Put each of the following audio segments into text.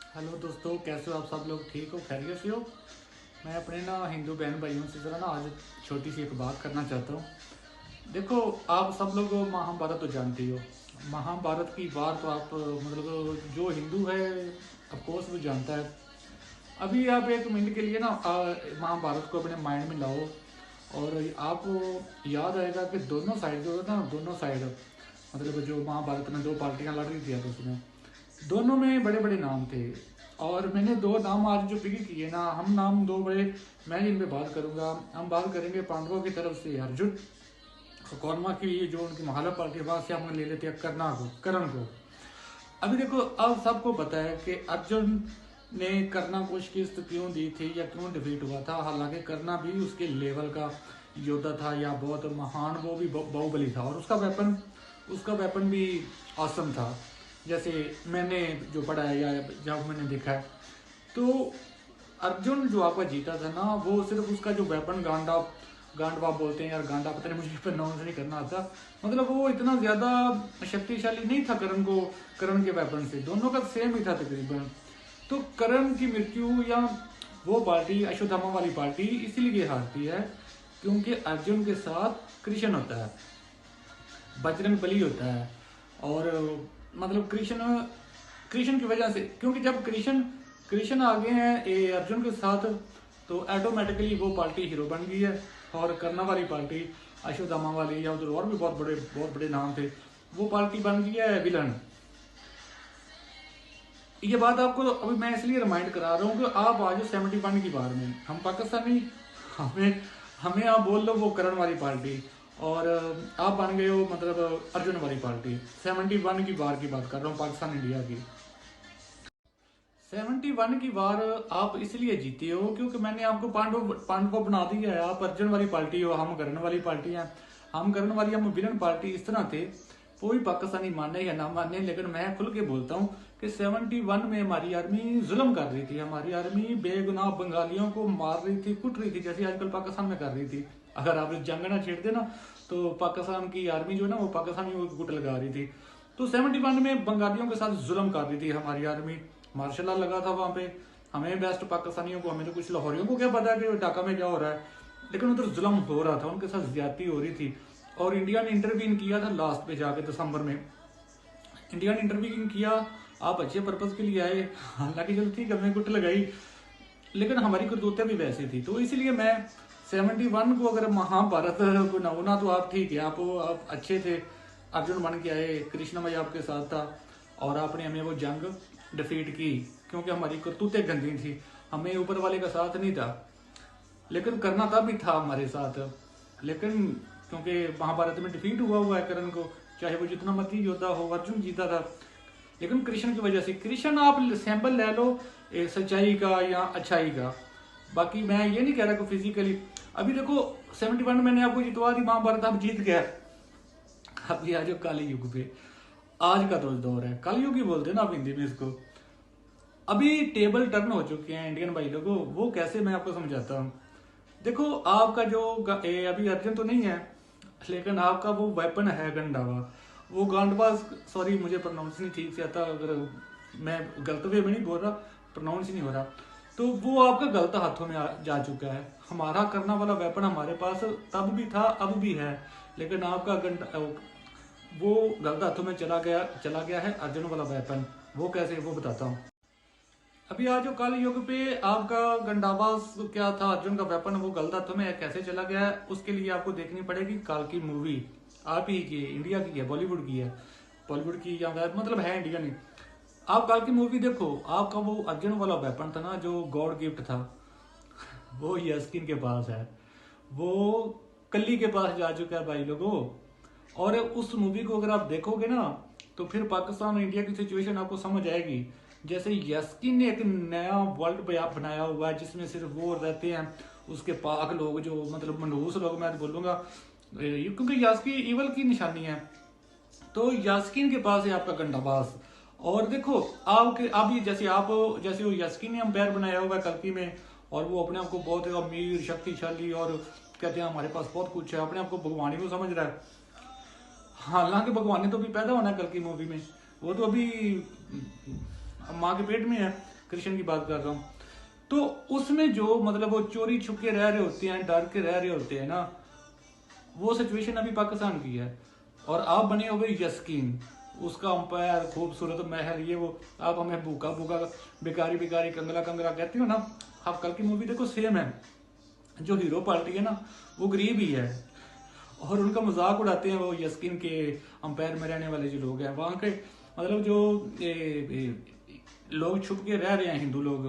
Hello दोस्तों, कैसे हो आप सब लोग? ठीक हो, खैरियत से हो? मैं अपने हिंदू बहन भाइयों से ज़रा आज छोटी सी एक बात करना चाहता हूँ। देखो, आप सब लोग महाभारत तो जानते ही हो। महाभारत की वार तो आप जो हिंदू है ऑफकोर्स वो जानता है। अभी आप एक मिनट के लिए महाभारत को अपने माइंड में लाओ और आपको याद आएगा कि दोनों साइड जो है ना, दोनों साइड जो महाभारत में दो पार्टियां लड़ रही थी आपस में, दोनों में बड़े बड़े नाम थे। और मैंने दो नाम आज जो पिक किए ना, हम नाम दो बड़े, मैं जिन पे बात करूंगा। हम बात करेंगे पांडवों की तरफ से अर्जुन, और कौरमा की जो उनकी महालप पार्टी, वहां से हम ले लेते हैं कर्ण को। अभी देखो, अब सबको पता है कि अर्जुन ने कर्णा को शिकस्त क्यों दी थी या क्यों डिफीट हुआ था। हालांकि कर्णा भी उसके लेवल का योद्धा था या बहुत महान, वो भी बाहुबली था और उसका वेपन भी औसम था। जैसे मैंने जो पढ़ा है या जब मैंने देखा है, तो अर्जुन जो आपका जीता था ना, वो सिर्फ उसका जो वेपन गांडवा बोलते हैं यार, गांडा पता नहीं, मुझे प्रोनाउंस नहीं करना आता। वो इतना ज्यादा शक्तिशाली नहीं था करण के वेपन से, दोनों का सेम ही था तकरीबन। तो करण की मृत्यु या वो पार्टी अश्वत्थामा वाली पार्टी इसीलिए हारती है क्योंकि अर्जुन के साथ कृष्ण होता है, बजरंग बली होता है। और कृष्ण कृष्ण की वजह से, क्योंकि जब कृष्ण कृष्ण आ गए हैं अर्जुन के साथ, तो ऑटोमेटिकली वो पार्टी हीरो बन गई है। और कर्णा वाली पार्टी, अश्वत्थामा वाली या उधर और भी बहुत बड़े नाम थे, वो पार्टी बन गई है विलन। ये बात आपको अभी मैं इसलिए रिमाइंड करा रहा हूँ कि आप आज 71 की बार में हम पाकिस्तानी, हमें हमें आप बोल लो वो करण वाली पार्टी, और आप बन गए हो अर्जुन वाली पार्टी। 71 की बार की बात कर रहा हूँ, पाकिस्तान इंडिया की। 71 की बार आप इसलिए जीते हो क्योंकि मैंने आपको पांडव बना दिया है। आप अर्जुन वाली पार्टी हो, हम करण वाली पार्टी हैं। हम करण वाली, हम विलन पार्टी इस तरह थे। कोई पाकिस्तानी माने या ना माने, लेकिन मैं खुल के बोलता हूँ कि 71 में हमारी आर्मी जुल्म कर रही थी। हमारी आर्मी बेगुनाह बंगालियों को मार रही थी, कुट रही थी, जैसे आजकल पाकिस्तान में कर रही थी। अगर आप जंग ना छेड़ देना तो पाकिस्तान की आर्मी जो है ना, वो पाकिस्तानियों को गुट लगा रही थी। तो 71 में बंगालियों के साथ जुल्म कर रही थी हमारी आर्मी। मार्शल लॉ लगा था वहां पे। हमें बेस्ट पाकिस्तानियों को, हमें तो कुछ लाहौरियों को क्या पता कि ढाका में क्या हो रहा है, लेकिन उधर जुल्म हो रहा था, उनके साथ ज्यादती हो रही थी। और इंडिया ने इंटरवीन किया था लास्ट पे जाके, दिसंबर में इंडिया ने इंटरवीन किया। आप अच्छे पर्पज के लिए आए, हालांकि चलो ठीक है, हमें गुट लगाई, लेकिन हमारी करतूतें भी वैसी थी। तो इसलिए मैं 71 को, अगर महाभारत को ना होना, तो आप ठीक है, आप अच्छे थे, अर्जुन बन के आए, कृष्ण भाई आपके साथ था और आपने हमें वो जंग डिफीट की, क्योंकि हमारी करतूतें गंदी थी, हमें ऊपर वाले का साथ नहीं था। लेकिन करना तब भी था हमारे साथ, लेकिन क्योंकि महाभारत में डिफीट हुआ है करण को, चाहे वो जितना मर्जी योद्धा हो, अर्जुन जीता था। लेकिन कृष्ण की वजह से, कृष्ण आप सैंपल ले लो सच्चाई का या अच्छाई का। बाकी मैं ये नहीं कह रहा कि फिजिकली, अभी देखो 71 में मैंने आपको जितवा दी, महाभारत आप जीत गया। अभी आ जाओ काली युग पे। आज का तो दौर है, काली युग ही बोलते हैं ना आप हिंदी में इसको। अभी टेबल टर्न हो चुके हैं इंडियन भाई लोगों, वो कैसे मैं आपको समझाता हूँ। देखो, आपका जो अभी अर्जुन तो नहीं है, लेकिन आपका वो वेपन है गंडावा। वो गांडवा, सॉरी मुझे प्रोनाउंस नहीं ठीक से आता, अगर मैं गलत वे में नहीं बोल रहा, प्रोनाउंस ही नहीं हो रहा, तो वो आपका गलत हाथों में जा चुका है। हमारा करना वाला वेपन हमारे पास तब भी था, अब भी है, लेकिन आपका वो गलत हाथों में चला गया है अर्जुन वाला वेपन। वो कैसे, वो बताता हूँ। अभी आज जो कल युग पे आपका गंडावा क्या था, अर्जुन का वेपन, वो गलत हाथों में कैसे चला गया है, उसके लिए आपको देखनी पड़ेगी काल की मूवी। आप ही की, इंडिया की है, बॉलीवुड की है, बॉलीवुड की या है इंडिया नहीं। आप काल की मूवी देखो, आपका वो अर्जुन वाला वेपन था ना, जो गॉड गिफ्ट था, वो यस्किन के पास है, वो कल्ली के पास जा चुका है भाई लोगों। और उस मूवी को अगर आप देखोगे ना, तो फिर पाकिस्तान और इंडिया की सिचुएशन आपको समझ आएगी। जैसे यस्किन ने एक नया वर्ल्ड बनाया हुआ है जिसमें सिर्फ वो रहते हैं, उसके पाक लोग, जो मनहूस लोग मैं तो बोलूंगा, क्योंकि यास्किन इवल की निशानी है। तो यास्किन के पास है आपका गंडाबाज। और देखो, आपके अभी जैसे वो यास्किन ने अंपायर बनाया हुआ है कल्कि में, और वो अपने आप को बहुत अमीर, शक्तिशाली, और कहते हैं हमारे पास बहुत कुछ है, अपने आप को भगवान ही को समझ रहा है। हालांकि भगवान ने तो अभी पैदा होना है कल की मूवी में, वो तो अभी माँ के पेट में है। कृष्ण की बात कर रहा हूँ। तो उसमें जो मतलब वो चोरी छुपके रह रहे होते हैं, डर के रह रहे होते हैं ना, वो सिचुएशन अभी पाकिस्तान की है। और आप बने हो गए यस्कीन, उसका अंपायर, खूबसूरत महल, ये वो, आप हमें भूखा भूखा बेकारी बेकारी कंगला कंगला कहते हो ना। आप कल की मूवी देखो, सेम है। जो हीरो पार्टी है ना, वो गरीब ही है और उनका मजाक उड़ाते हैं वो यस्कीन के अंपायर में रहने वाले जो लोग हैं वहाँ के, मतलब जो लोग छुप के रह रहे हैं हिंदू लोग।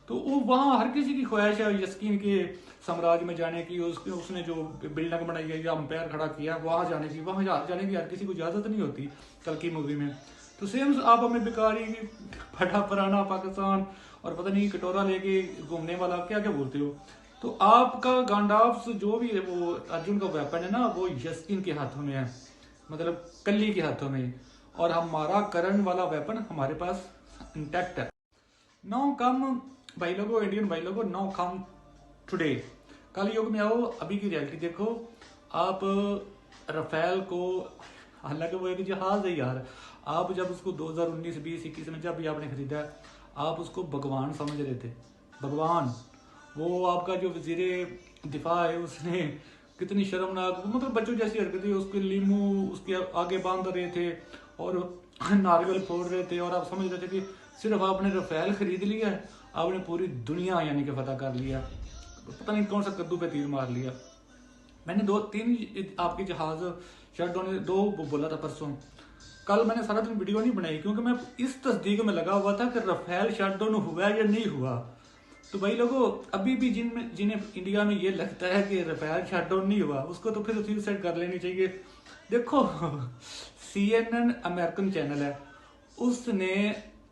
तो वो वहाँ हर किसी की ख्वाहिश है यस्कीन के साम्राज्य में जाने की। उसने जो बिल्डिंग बनाई है या अंपायर खड़ा किया वहाँ जाने की, वहाँ जाने की हर किसी को इजाजत नहीं होती कल की मूवी में। तो सेम आप हमें बेकारी फटा पुराना पाकिस्तान और पता नहीं कटोरा लेके घूमने वाला क्या क्या बोलते हो। तो आपका गांडाफ जो भी है, वो अर्जुन का वेपन है ना, वो यस्किन के हाथों में है, मतलब कल्ली के हाथों में। और हमारा करण वाला वेपन हमारे पास इंटैक्ट है। नाउ कम भाई लोगों, इंडियन भाई लोगों, नाउ कम टुडे, कल युग में आओ, अभी की रियलिटी देखो। आप राफेल को, हालांकि वो एक जहाज है यार, आप जब उसको 2019, 20, 21 में जब भी आपने खरीदा, आप उसको भगवान समझ रहे थे, भगवान। वो आपका जो वजीर दिफा है, उसने कितनी शर्मनाक, मतलब बच्चों जैसी हरकतें, उसके लीमू उसके आगे बांध रहे थे और नारियल फोड़ रहे थे, और आप समझ रहे थे कि सिर्फ आपने राफेल खरीद लिया है, आपने पूरी दुनिया यानी कि फतह कर लिया, पता नहीं कौन सा कद्दू पे तीर मार लिया। मैंने 2-3 आपके जहाज शट डाउन, 2 बोला था परसों। कल मैंने सारा दिन वीडियो नहीं बनाई क्योंकि मैं इस तस्दीक में लगा हुआ था कि राफेल शट डाउन हुआ या नहीं हुआ। तो भाई लोगों, अभी भी जिन्हें इंडिया में ये लगता है कि राफेल शट डाउन नहीं हुआ, उसको तो फिर सुसाइड कर लेनी चाहिए। देखो CNN अमेरिकन चैनल है, उसने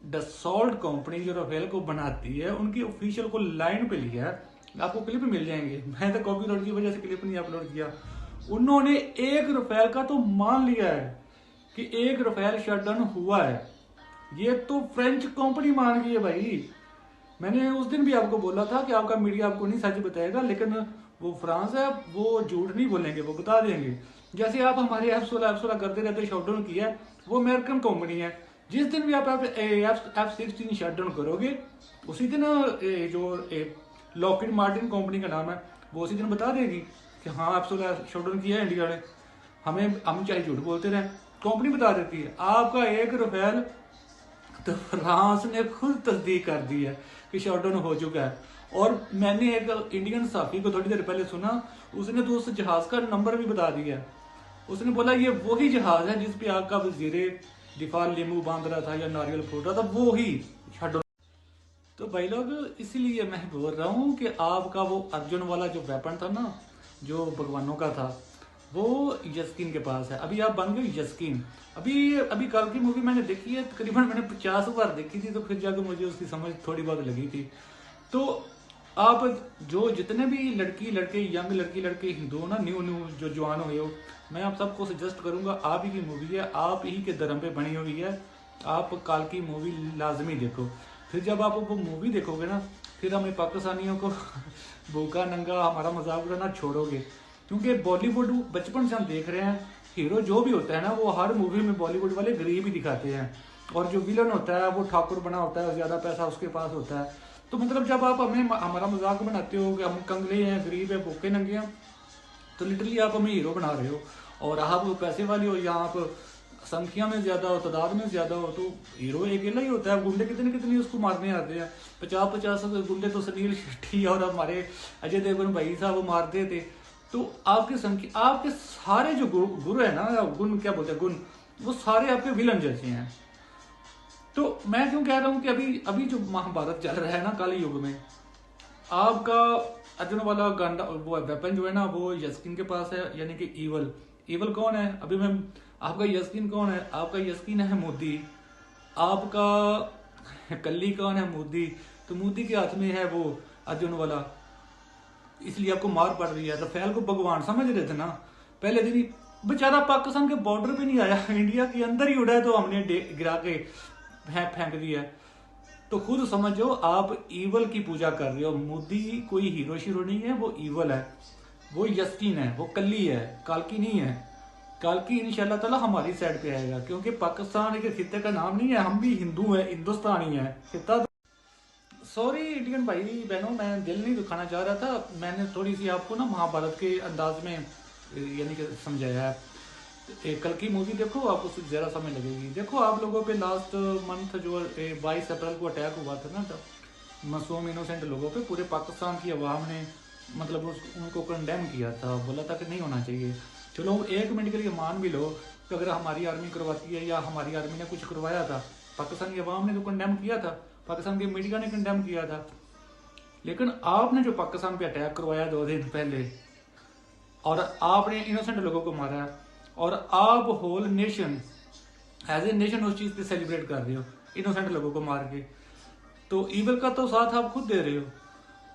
डसॉल्ट कंपनी जो राफेल को बनाती है, उनकी ऑफिशियल को लाइन पे लिया है। आपको क्लिप मिल जाएंगे, मैं तो कॉपीराइट की वजह से क्लिप नहीं अपलोड किया। उन्होंने एक राफेल का तो मान लिया है कि एक राफेल शट डाउन हुआ है। ये तो फ्रेंच कंपनी मान गई है भाई। मैंने उस दिन भी आपको बोला था कि आपका मीडिया आपको नहीं सच बताएगा, लेकिन वो फ्रांस है, वो झूठ नहीं बोलेंगे, वो बता देंगे। जैसे आप हमारे F-16 करते रहते शटडाउन किया, वो अमेरिकन कंपनी है। जिस दिन भी आप F-16 शटडाउन करोगे, उसी दिन जो लॉकहीड मार्टिन कंपनी का नाम है, वो उसी दिन बता देगी कि हाँ F-16 शटडाउन किया है इंडिया ने। हम चाहे झूठ बोलते रहे, कंपनी बता देती है। आपका एक राफेल तो फ्रांस ने खुद तस्दीक कर दी है कि शटडाउन हो चुका है। और मैंने एक इंडियन साफी को थोड़ी देर पहले सुना, उसने तो उस जहाज का नंबर भी बता दिया। उसने बोला ये वही जहाज है जिस पे आपका वजीर दिफा लीमू बांध रहा था या नारियल फोड़ रहा था, वो ही शटडाउन। तो भाई लोग, इसीलिए मैं बोल रहा हूँ कि आपका वो अर्जुन वाला जो वेपन था ना, जो भगवानों का था, वो यस्कीन के पास है। अभी आप बन गए यस्कीन। अभी कल की मूवी मैंने देखी है, तकरीबन मैंने 50 बार देखी थी, तो फिर जाकर मुझे उसकी समझ थोड़ी बहुत लगी थी। तो आप जो जितने भी लड़की लड़के, यंग लड़की लड़के हिंदू हो ना, न्यू जो जवान हुए हो, मैं आप सबको सजेस्ट करूंगा, आप ही की मूवी है, आप ही के धर्म पे बनी हुई है, आप कल की मूवी लाजमी देखो। फिर जब आप वो मूवी देखोगे ना, फिर हमें पाकिस्तानियों को भूखा नंगा हमारा मजाक उड़ाना छोड़ोगे। क्योंकि बॉलीवुड बचपन से हम देख रहे हैं, हीरो जो भी होता है ना, वो हर मूवी में बॉलीवुड वाले गरीब ही दिखाते हैं, और जो विलन होता है वो ठाकुर बना होता है, ज्यादा पैसा उसके पास होता है। तो मतलब जब आप हमें हमारा मजाक बनाते हो कि हम कंगले हैं, गरीब है, भूखे नंगे हैं, तो लिटरली आप हमें हीरो बना रहे हो। और आप पैसे वाले हो या आप संख्या में ज्यादा हो, तादाद में ज्यादा हो, तो हीरो अकेला ही होता है। गुंडे कितने कितने उसको मारने आते हैं, 50-50 गुंडे तो सुनील शेट्टी और हमारे अजय देवगन भाई साहब वो मारते थे। तो आपकी संख्या, आपके सारे जो गुरु है ना, गुण क्या बोलते हैं, गुण, वो सारे आपके विलन जैसे हैं। तो मैं क्यों कह रहा हूँ कि अभी जो महाभारत चल रहा है ना कल युग में, आपका अर्जुन वाला गांडा वो वेपन जो है ना, वो यस्किन के पास है, यानी कि ईवल कौन है अभी मैं, आपका यस्किन कौन है? आपका यस्किन है मोदी। आपका कल्ली कौन है? मोदी। तो मोदी के हाथ में है वो अर्जुन वाला, इसलिए आपको मार पड़ रही है। राफेल को भगवान समझ रहे थे ना पहले दिन ही, बेचारा पाकिस्तान के बॉर्डर पे नहीं आया, इंडिया के अंदर ही उड़ा है, तो हमने गिरा के फेंक दिया। तो खुद समझो, आप ईवल की पूजा कर रहे हो। मोदी कोई हीरो शीरो नहीं है, वो ईवल है, वो यस्कीन है, वो कल्ली है, कालकी नहीं है। कालकी इंशाल्लाह ताला हमारी साइड पे आएगा, क्योंकि पाकिस्तान एक खित्ते का नाम नहीं है, हम भी हिंदू है, हिंदुस्तानी है खित्ता। सॉरी इंडियन भाई बहनों, मैं दिल नहीं दुखाना चाह रहा था। मैंने थोड़ी सी आपको ना महाभारत के अंदाज में यानी कि समझाया है। कल की मूवी देखो, आपको कुछ ज़्यादा समय लगेगी। देखो आप लोगों पे लास्ट मंथ जो 22 अप्रैल को अटैक हुआ था ना, तो मासूम इनोसेंट लोगों पे पूरे पाकिस्तान की अवाम ने मतलब उनको कंडेम किया था, बोला था कि नहीं होना चाहिए। चलो एक मिनट के लिए मान भी लो कि अगर हमारी आर्मी करवाती है या हमारी आर्मी ने कुछ करवाया था, पाकिस्तान की अवाम ने तो कंडेम किया था, पाकिस्तान की मीडिया ने कंडेम किया था। लेकिन आपने जो पाकिस्तान पे अटैक करवाया 2 दिन पहले, और आपने इनोसेंट लोगों को मारा, और आप whole nation as a nation उस चीज पे सेलिब्रेट कर रहे हो इनोसेंट लोगों को मार के, तो ईवल का तो साथ आप खुद दे रहे हो।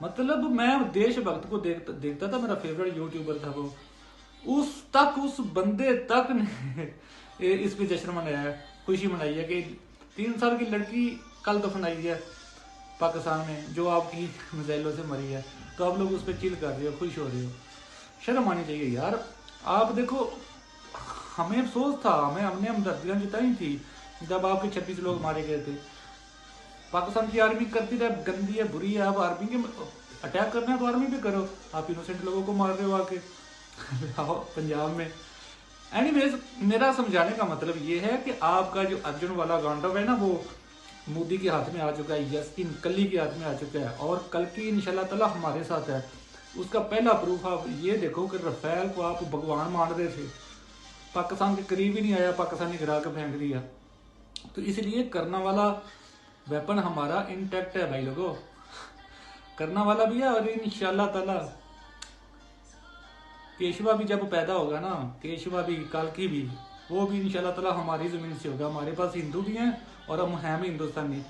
मतलब मैं देशभक्त को देखता था, मेरा फेवरेट यूट्यूबर था वो, उस बंदे तक ने इस पे जश्न मनाया है, खुशी मनाई है कि 3 साल की लड़की कल दफनाई है पाकिस्तान में जो आपकी मिसाइलों से मरी है, तो आप लोग उस पर चिल कर रहे हो, खुश हो रहे हो। शर्म आनी चाहिए यार। आप देखो, हमें अफसोस था, हमने हमदर्दियां जताई थी जब आपके 26 लोग मारे गए थे। पाकिस्तान की आर्मी करती है, गंदी है, बुरी है। आप आर्मी के अटैक करना है तो आर्मी पे करो, आप इनोसेंट लोगों को मार रहे हो आके पंजाब में। एनीवेज, मेरा समझाने का मतलब ये है कि आपका जो अर्जुन वाला गांडव है ना, वो मोदी के हाथ में आ चुका है, यस्किन कली के हाथ में आ चुका है, और कल की इंशाल्लाह ताला हमारे साथ है। उसका पहला प्रूफ आप ये देखो कि रफेल को आप भगवान मान रहे थे, पाकिस्तान के करीब ही नहीं आया, पाकिस्तानी गिरा के फेंक दिया। तो इसलिए करना वाला वेपन हमारा इंटैक्ट है भाई लोगों, करना वाला भी है। और इंशाल्लाह ताला केशवा भी जब पैदा होगा ना, केशवा भी कल्कि भी, वो भी इंशाल्लाह ताला हमारी जमीन से होगा। हमारे पास हिंदू भी हैं और हम हैं भी हिंदुस्तानी।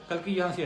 कल्कि यहाँ से